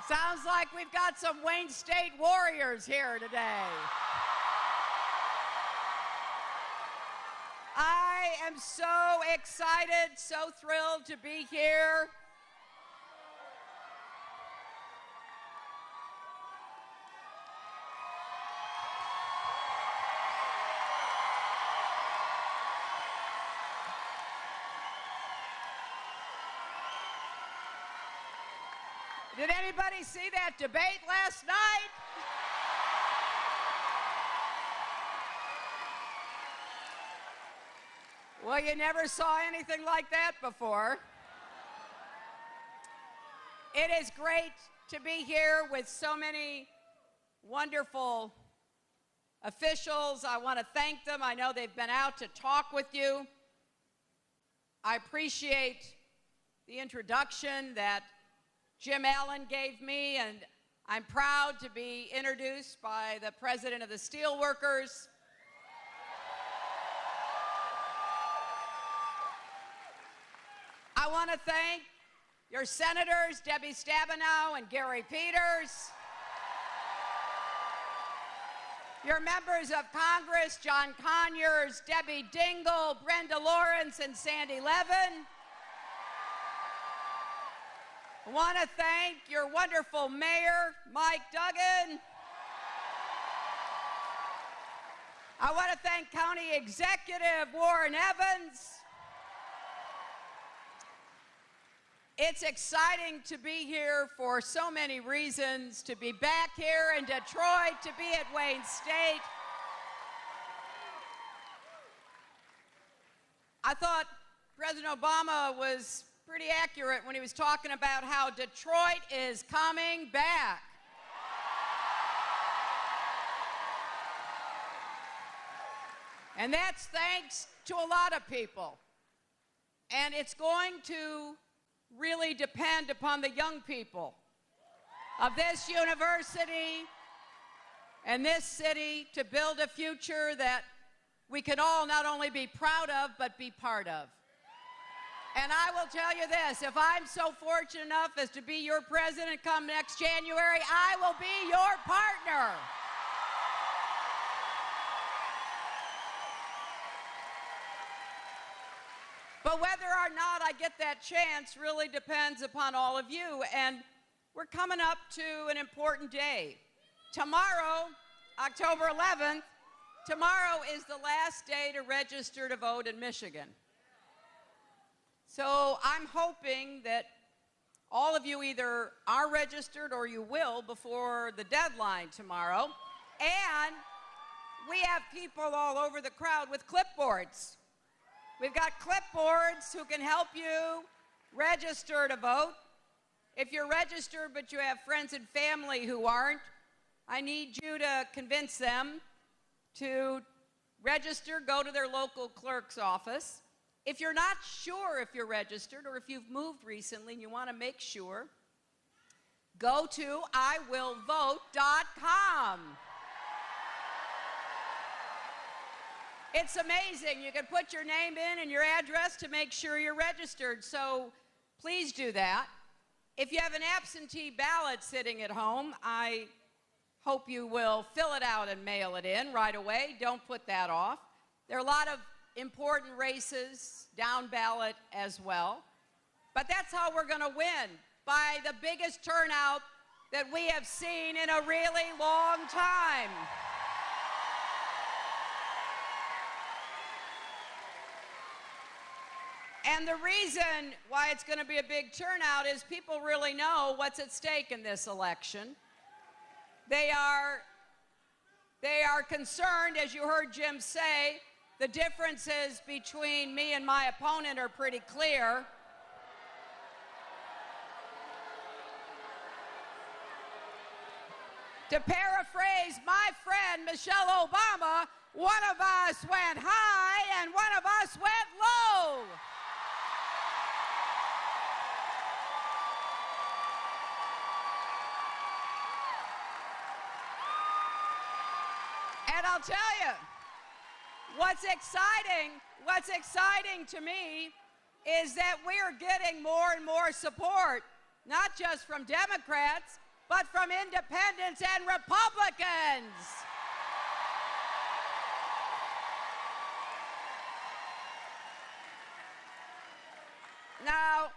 Sounds like we've got some Wayne State Warriors here today. I am so excited, so thrilled to be here. Did anybody see that debate last night? Well, you never saw anything like that before. It is great to be here with so many wonderful officials. I want to thank them. I know they've been out to talk with you. I appreciate the introduction that Jim Allen gave me, and I'm proud to be introduced by the President of the Steelworkers. I want to thank your senators, Debbie Stabenow and Gary Peters, your members of Congress, John Conyers, Debbie Dingell, Brenda Lawrence, and Sandy Levin. I want to thank your wonderful mayor, Mike Duggan. I want to thank County Executive Warren Evans. It's exciting to be here for so many reasons, to be back here in Detroit, to be at Wayne State. I thought President Obama was pretty accurate when he was talking about how Detroit is coming back. And that's thanks to a lot of people. And it's going to really depend upon the young people of this university and this city to build a future that we can all not only be proud of, but be part of. And I will tell you this, if I'm so fortunate enough as to be your president come next January, I will be your partner. But whether or not I get that chance really depends upon all of you. And we're coming up to an important day. Tomorrow, October 11th, tomorrow is the last day to register to vote in Michigan. So I'm hoping that all of you either are registered or you will before the deadline tomorrow. And we have people all over the crowd with clipboards. We've got clipboards who can help you register to vote. If you're registered but you have friends and family who aren't, I need you to convince them to register, go to their local clerk's office. If you're not sure if you're registered or if you've moved recently and you want to make sure, go to iwillvote.com. It's amazing. You can put your name in and your address to make sure you're registered, so please do that. If you have an absentee ballot sitting at home, I hope you will fill it out and mail it in right away. Don't put that off. There are a lot of important races down ballot as well. But that's how we're going to win, by the biggest turnout that we have seen in a really long time. And the reason why it's going to be a big turnout is people really know what's at stake in this election. They are concerned, as you heard Jim say, the differences between me and my opponent are pretty clear. To paraphrase my friend Michelle Obama, one of us went high and one of us went low. And I'll tell you, what's exciting to me is that we're getting more and more support, not just from Democrats, but from independents and Republicans. Now,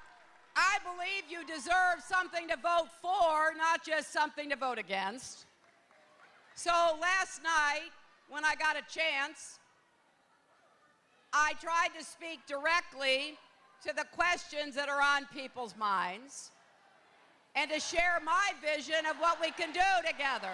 I believe you deserve something to vote for, not just something to vote against. So last night, when I got a chance, I tried to speak directly to the questions that are on people's minds and to share my vision of what we can do together.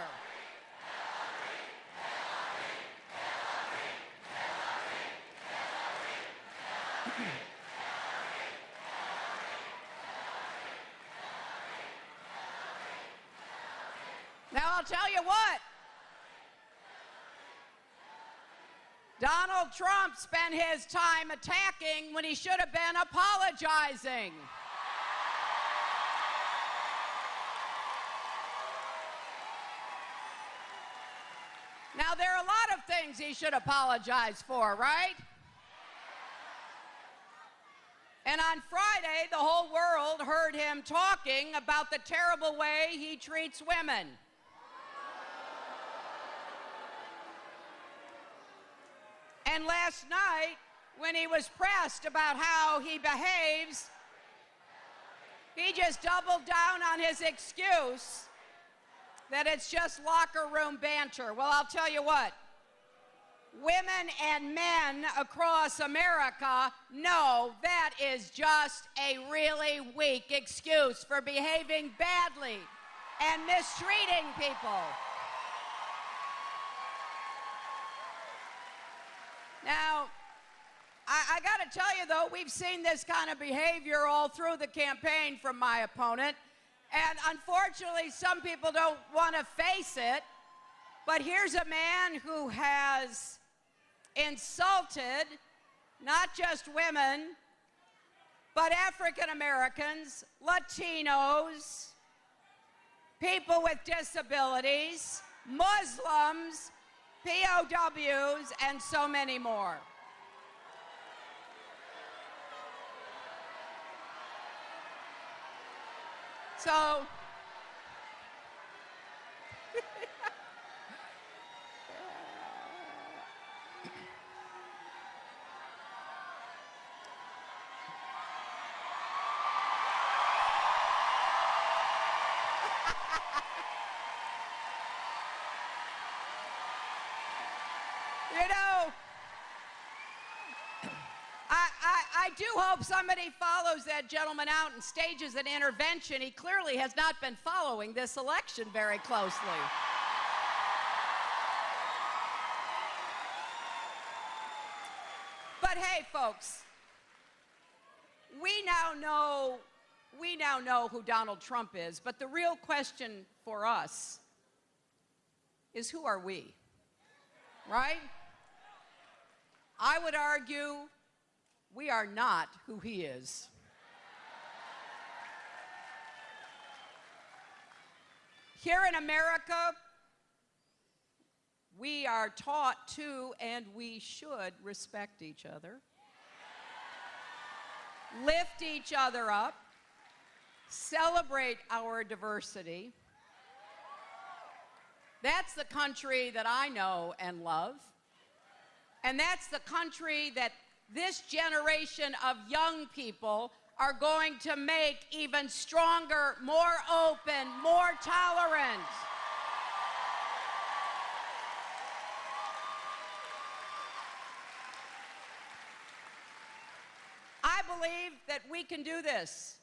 Now, I'll tell you what. Donald Trump spent his time attacking when he should have been apologizing. Now, there are a lot of things he should apologize for, right? And on Friday, the whole world heard him talking about the terrible way he treats women. And last night, when he was pressed about how he behaves, he just doubled down on his excuse that it's just locker room banter. Well, I'll tell you what. Women and men across America know that is just a really weak excuse for behaving badly and mistreating people. Now, I got to tell you, though, we've seen this kind of behavior all through the campaign from my opponent, and unfortunately, some people don't want to face it, but here's a man who has insulted not just women, but African Americans, Latinos, people with disabilities, Muslims, POWs, and so many more. So, you know, I do hope somebody follows that gentleman out and stages an intervention. He clearly has not been following this election very closely. But hey, folks, we now know who Donald Trump is, but the real question for us is, who are we? Right? I would argue we are not who he is. Here in America, we are taught to, and we should, respect each other, lift each other up, celebrate our diversity. That's the country that I know and love. And that's the country that this generation of young people are going to make even stronger, more open, more tolerant. I believe that we can do this.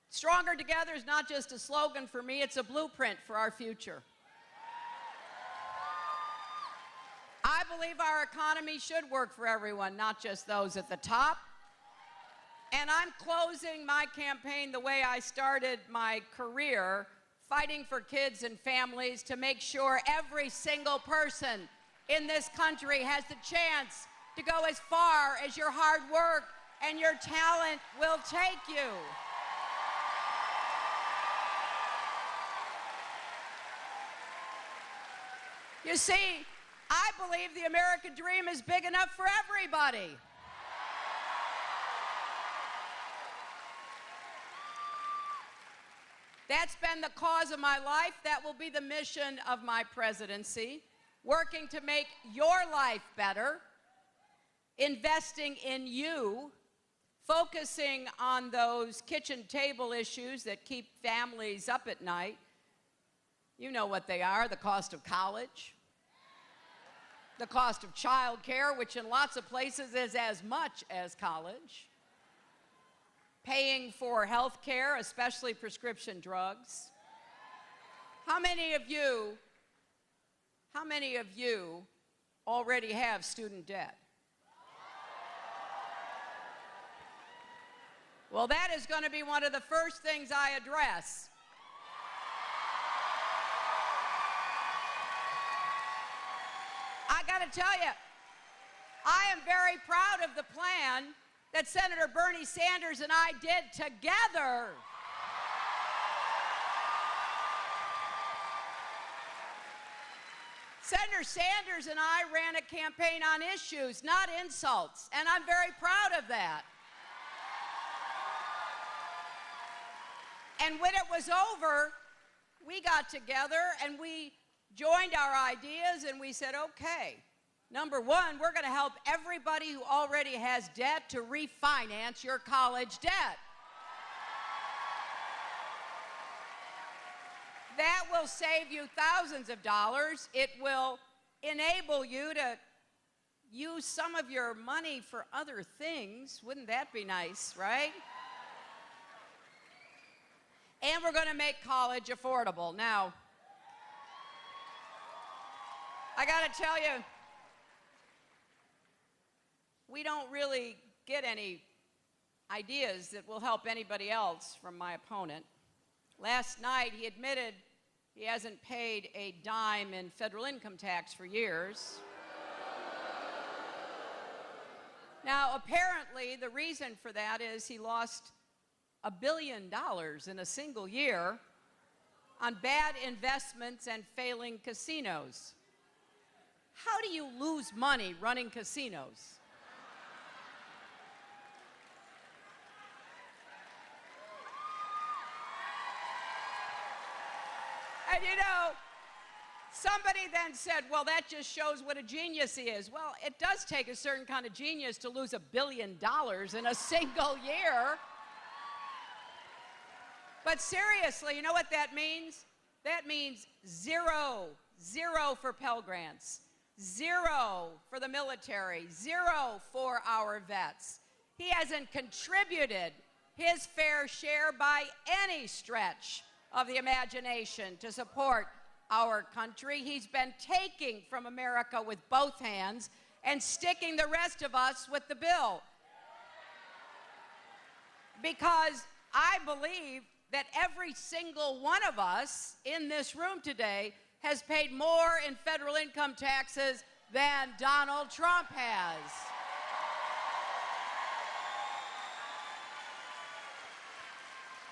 Stronger Together is not just a slogan for me, it's a blueprint for our future. I believe our economy should work for everyone, not just those at the top. And I'm closing my campaign the way I started my career, fighting for kids and families to make sure every single person in this country has the chance to go as far as your hard work and your talent will take you. You see, I believe the American dream is big enough for everybody. That's been the cause of my life. That will be the mission of my presidency, working to make your life better, investing in you, focusing on those kitchen table issues that keep families up at night. You know what they are: the cost of college, the cost of child care, which in lots of places is as much as college, paying for health care, especially prescription drugs. How many of you already have student debt? Well, that is going to be one of the first things I address. I got to tell you, I am very proud of the plan that Senator Bernie Sanders and I did together. Senator Sanders and I ran a campaign on issues, not insults, and I'm very proud of that. And when it was over, we got together and we joined our ideas and we said, okay, number one, we're going to help everybody who already has debt to refinance your college debt. That will save you thousands of dollars. It will enable you to use some of your money for other things. Wouldn't that be nice, right? And we're going to make college affordable. Now, I got to tell you, we don't really get any ideas that will help anybody else from my opponent. Last night, he admitted he hasn't paid a dime in federal income tax for years. Now, apparently, the reason for that is he lost $1 billion in a single year on bad investments and failing casinos. How do you lose money running casinos? And you know, somebody then said, well, that just shows what a genius he is. Well, it does take a certain kind of genius to lose $1 billion in a single year. But seriously, you know what that means? That means zero for Pell Grants, zero for the military, zero for our vets. He hasn't contributed his fair share by any stretch of the imagination to support our country. He's been taking from America with both hands and sticking the rest of us with the bill. Because I believe that every single one of us in this room today has paid more in federal income taxes than Donald Trump has.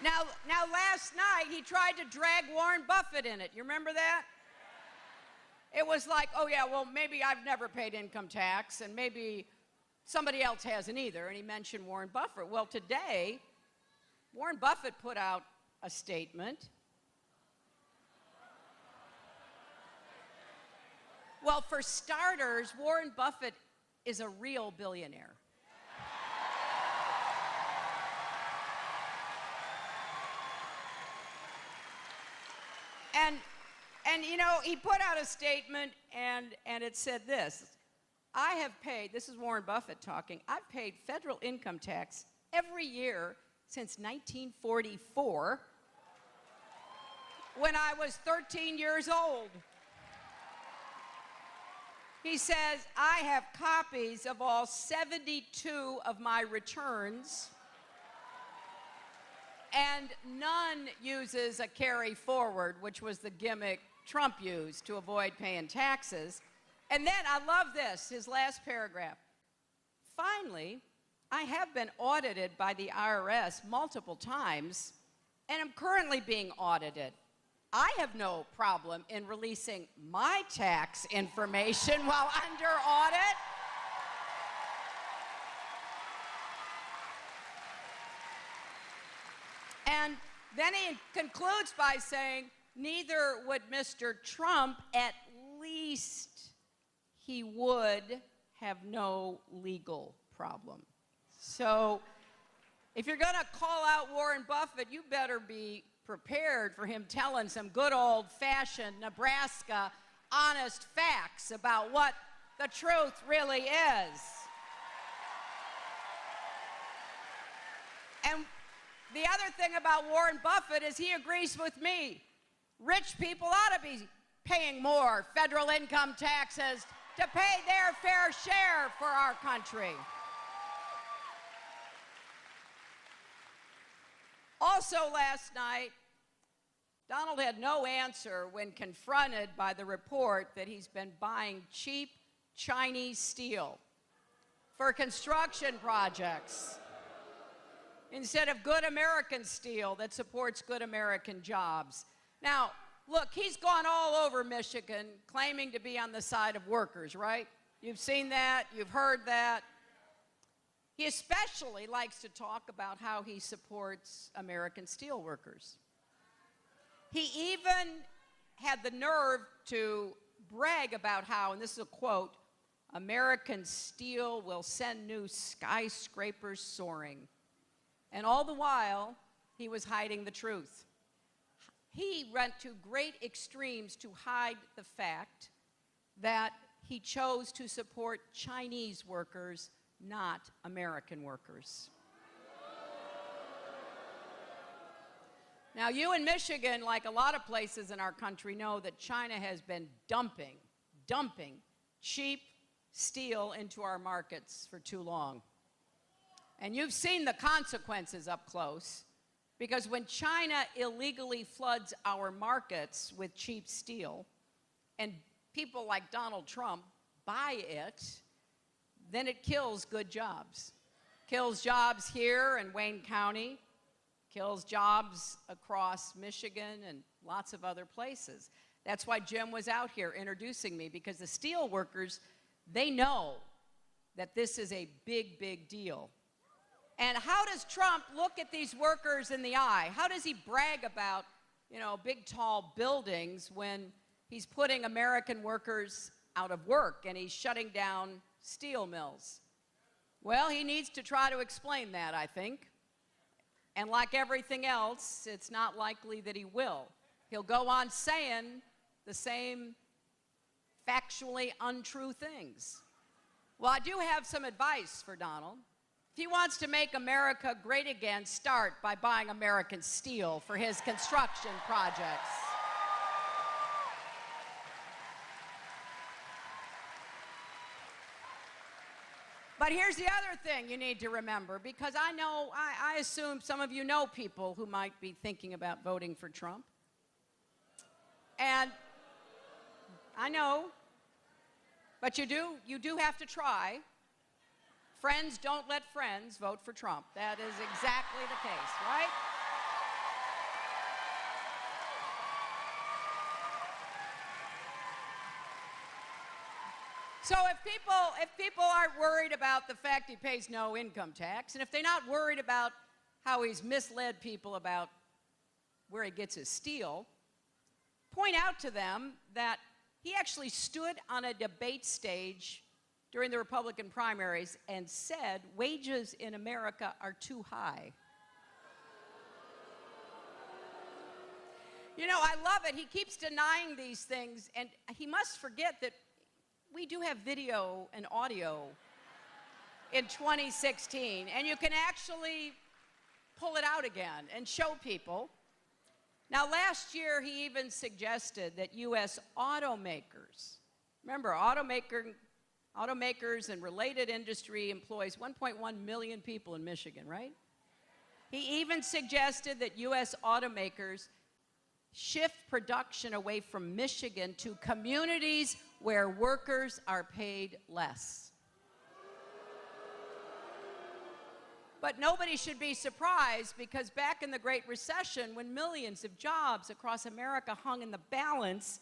Now, last night, he tried to drag Warren Buffett in it. You remember that? It was like, oh, yeah, well, maybe I've never paid income tax, and maybe somebody else hasn't either, and he mentioned Warren Buffett. Well, today, Warren Buffett put out a statement. Well, for starters, Warren Buffett is a real billionaire. And you know, he put out a statement, and it said this: I have paid, this is Warren Buffett talking, I've paid federal income tax every year since 1944, when I was 13 years old. He says, I have copies of all 72 of my returns, and none uses a carry forward, which was the gimmick Trump used to avoid paying taxes. And then, I love this, his last paragraph. Finally, I have been audited by the IRS multiple times, and am currently being audited. I have no problem in releasing my tax information while under audit. Then he concludes by saying, neither would Mr. Trump, at least he would have no legal problem. So if you're going to call out Warren Buffett, you better be prepared for him telling some good old-fashioned Nebraska honest facts about what the truth really is. And the other thing about Warren Buffett is he agrees with me. Rich people ought to be paying more federal income taxes to pay their fair share for our country. Also last night, Donald had no answer when confronted by the report that he's been buying cheap Chinese steel for construction projects instead of good American steel that supports good American jobs. Now, look, he's gone all over Michigan claiming to be on the side of workers, right? You've seen that, you've heard that. He especially likes to talk about how he supports American steel workers. He even had the nerve to brag about how, and this is a quote, American steel will send new skyscrapers soaring. And all the while, he was hiding the truth. He went to great extremes to hide the fact that he chose to support Chinese workers, not American workers. Now, you in Michigan, like a lot of places in our country, know that China has been dumping cheap steel into our markets for too long. And you've seen the consequences up close, because when China illegally floods our markets with cheap steel, and people like Donald Trump buy it, then it kills good jobs. Kills jobs here in Wayne County, kills jobs across Michigan and lots of other places. That's why Jim was out here introducing me, because the steel workers, they know that this is a big, big deal. And how does Trump look at these workers in the eye? How does he brag about, big, tall buildings when he's putting American workers out of work and he's shutting down steel mills? Well, he needs to try to explain that, I think. And like everything else, it's not likely that he will. He'll go on saying the same factually untrue things. Well, I do have some advice for Donald. If he wants to make America great again, start by buying American steel for his construction projects. But here's the other thing you need to remember, because I assume some of you know people who might be thinking about voting for Trump. And I know, but you do have to try. Friends don't let friends vote for Trump. That is exactly the case, right? So if people aren't worried about the fact he pays no income tax, and if they're not worried about how he's misled people about where he gets his steel, point out to them that he actually stood on a debate stage during the Republican primaries and said wages in America are too high. I love it. He keeps denying these things, and he must forget that we do have video and audio in 2016, and you can actually pull it out again and show people. Now, last year, he even suggested that U.S. automakers, remember, automakers and related industry employs 1.1 million people in Michigan, right? He even suggested that U.S. automakers shift production away from Michigan to communities where workers are paid less. But nobody should be surprised, because back in the Great Recession, when millions of jobs across America hung in the balance,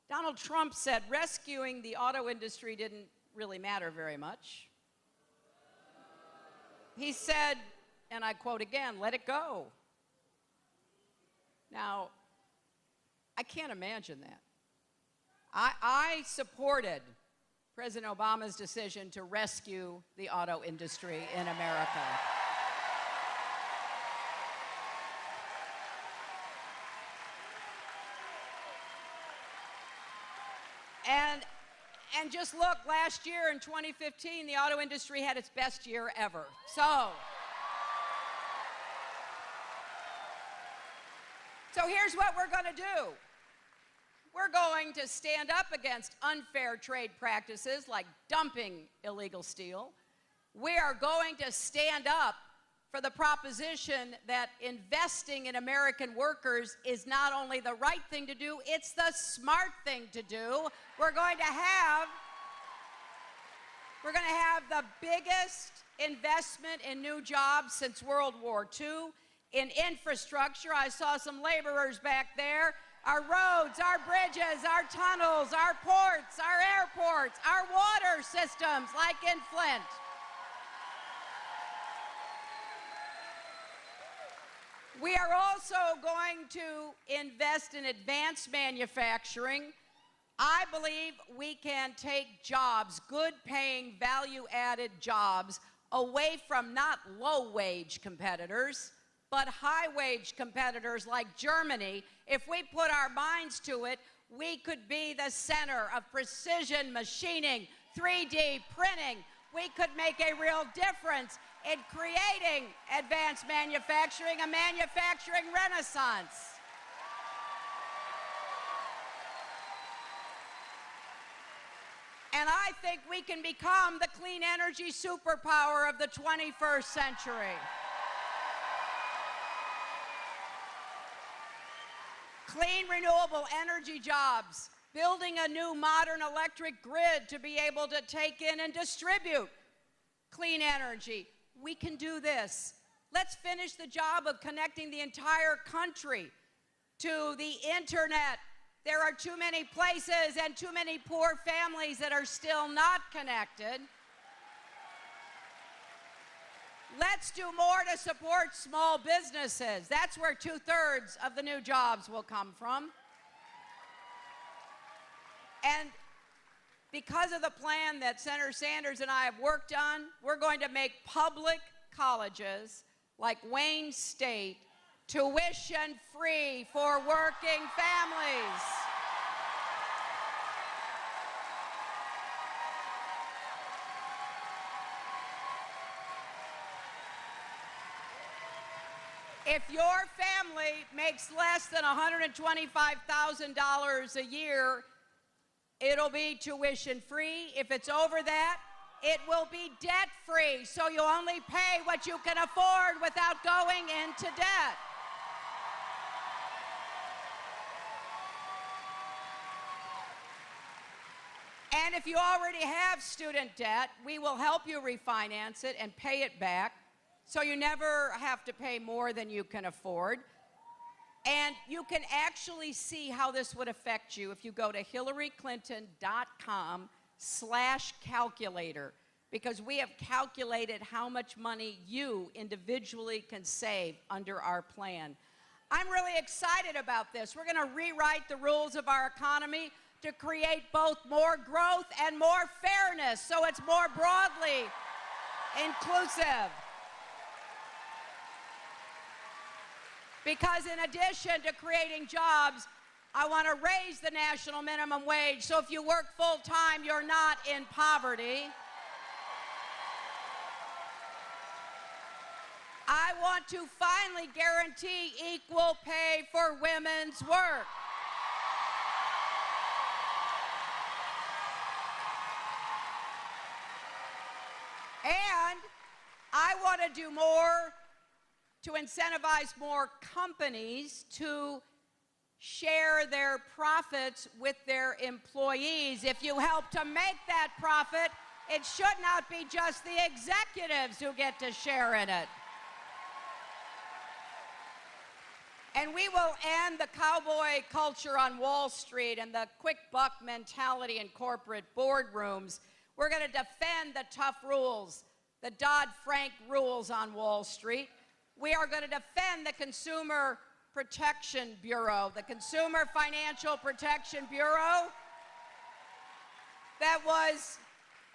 Donald Trump said rescuing the auto industry didn't really matter very much. He said, and I quote again, "Let it go. Now, I can't imagine that. I supported President Obama's decision to rescue the auto industry in America. And just look, last year in 2015, the auto industry had its best year ever. So here's what we're going to do. We're going to stand up against unfair trade practices like dumping illegal steel. We are going to stand up for the proposition that investing in American workers is not only the right thing to do, it's the smart thing to do. We're going to have the biggest investment in new jobs since World War II. In infrastructure, I saw some laborers back there. Our roads, our bridges, our tunnels, our ports, our airports, our water systems like in Flint. We are also going to invest in advanced manufacturing. I believe we can take jobs, good-paying, value-added jobs, away from not low-wage competitors, but high-wage competitors like Germany. If we put our minds to it, we could be the center of precision machining, 3D printing. We could make a real difference in creating advanced manufacturing, a manufacturing renaissance. And I think we can become the clean energy superpower of the 21st century. Clean, renewable energy jobs, building a new modern electric grid to be able to take in and distribute clean energy. We can do this. Let's finish the job of connecting the entire country to the internet. There are too many places and too many poor families that are still not connected. Let's do more to support small businesses. That's where 2/3 of the new jobs will come from. And because of the plan that Senator Sanders and I have worked on, we're going to make public colleges like Wayne State tuition-free for working families. If your family makes less than $125,000 a year, it'll be tuition-free. If it's over that, it will be debt-free, so you only pay what you can afford without going into debt. And if you already have student debt, we will help you refinance it and pay it back, so you never have to pay more than you can afford. And you can actually see how this would affect you if you go to HillaryClinton.com/calculator, because we have calculated how much money you individually can save under our plan. I'm really excited about this. We're going to rewrite the rules of our economy to create both more growth and more fairness, so it's more broadly inclusive. Because in addition to creating jobs, I want to raise the national minimum wage, so if you work full-time, you're not in poverty. I want to finally guarantee equal pay for women's work. And I want to do more to incentivize more companies to share their profits with their employees. If you help to make that profit, it should not be just the executives who get to share in it. And we will end the cowboy culture on Wall Street and the quick buck mentality in corporate boardrooms. We're going to defend the tough rules, the Dodd-Frank rules on Wall Street. We are going to defend the consumer Protection Bureau, the Consumer Financial Protection Bureau, that was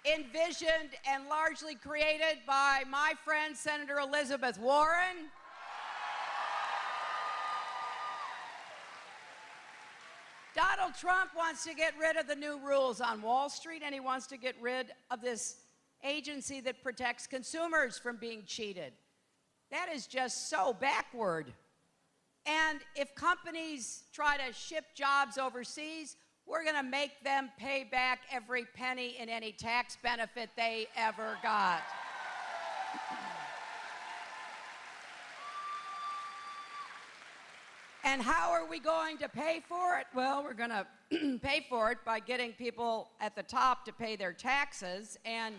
envisioned and largely created by my friend, Senator Elizabeth Warren. Donald Trump wants to get rid of the new rules on Wall Street, and he wants to get rid of this agency that protects consumers from being cheated. That is just so backward. And if companies try to ship jobs overseas, we're going to make them pay back every penny in any tax benefit they ever got. And how are we going to pay for it? Well, we're going to pay for it by getting people at the top to pay their taxes. And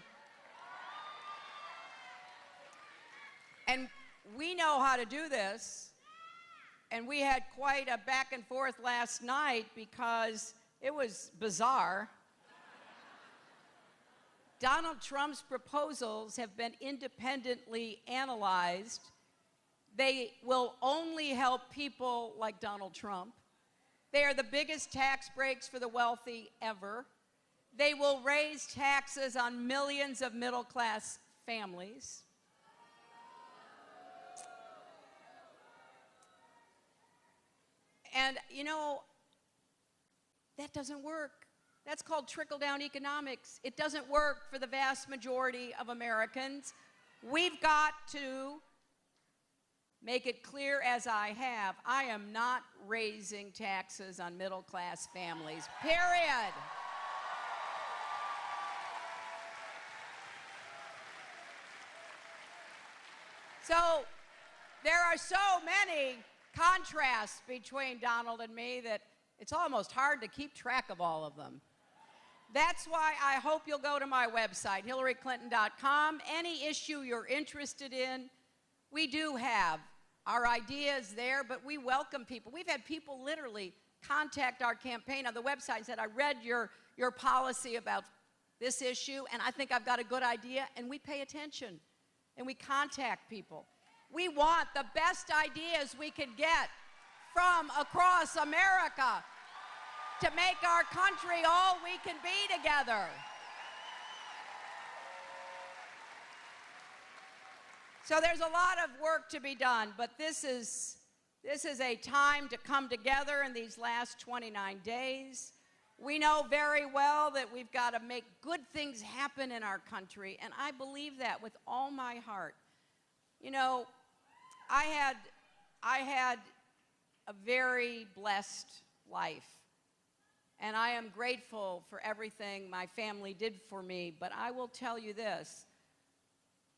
we know how to do this. And we had quite a back and forth last night because it was bizarre. Donald Trump's proposals have been independently analyzed. They will only help people like Donald Trump. They are the biggest tax breaks for the wealthy ever. They will raise taxes on millions of middle-class families. And, you know, that doesn't work. That's called trickle-down economics. It doesn't work for the vast majority of Americans. We've got to make it clear, as I have, I am not raising taxes on middle-class families, period. So there are so many contrasts between Donald and me that it's almost hard to keep track of all of them. That's why I hope you'll go to my website, HillaryClinton.com. Any issue you're interested in, we do have our ideas there, but we welcome people. We've had people literally contact our campaign on the website and said, I read your policy about this issue, and I think I've got a good idea, and we pay attention, and we contact people. We want the best ideas we can get from across America to make our country all we can be together. So there's a lot of work to be done, but this is a time to come together in these last 29 days. We know very well that we've got to make good things happen in our country, and I believe that with all my heart. You know, I had a very blessed life, and I am grateful for everything my family did for me, but I will tell you this.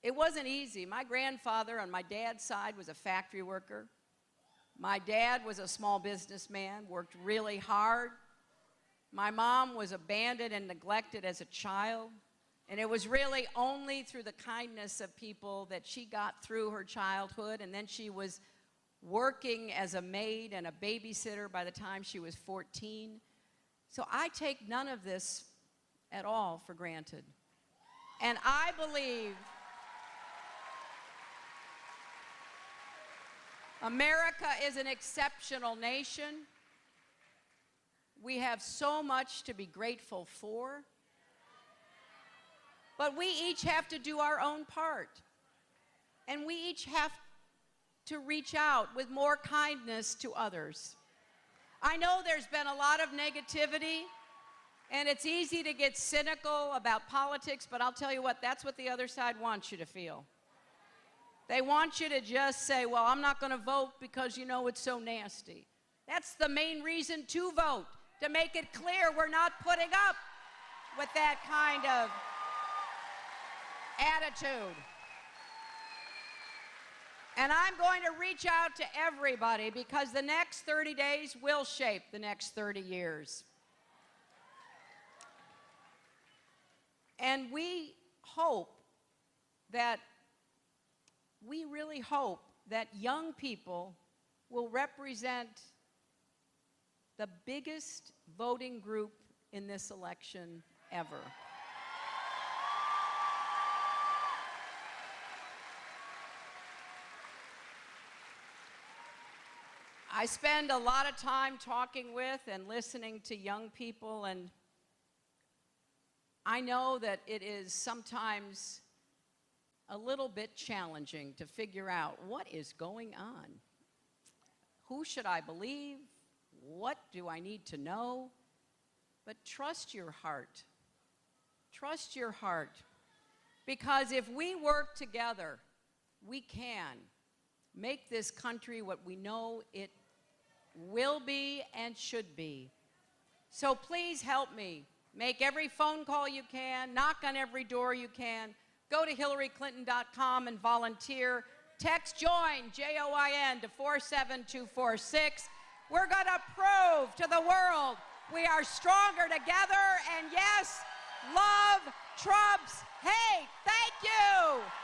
It wasn't easy. My grandfather on my dad's side was a factory worker. My dad was a small businessman, worked really hard. My mom was abandoned and neglected as a child, and it was really only through the kindness of people that she got through her childhood, and then she was working as a maid and a babysitter by the time she was 14. So I take none of this at all for granted. And I believe America is an exceptional nation. We have so much to be grateful for. But we each have to do our own part. And we each have to reach out with more kindness to others. I know there's been a lot of negativity, and it's easy to get cynical about politics, but I'll tell you what, that's what the other side wants you to feel. They want you to just say, well, I'm not going to vote because you know it's so nasty. That's the main reason to vote, to make it clear we're not putting up with that kind of attitude. And I'm going to reach out to everybody because the next 30 days will shape the next 30 years. And we really hope that young people will represent the biggest voting group in this election ever. I spend a lot of time talking with and listening to young people, and I know that it is sometimes a little bit challenging to figure out what is going on. Who should I believe? What do I need to know? But trust your heart. Trust your heart. Because if we work together, we can make this country what we know it will be and should be. So please help me. Make every phone call you can, knock on every door you can, go to HillaryClinton.com and volunteer. Text JOIN, J-O-I-N, to 47246. We're going to prove to the world we are stronger together, and yes, love trumps hate. Thank you.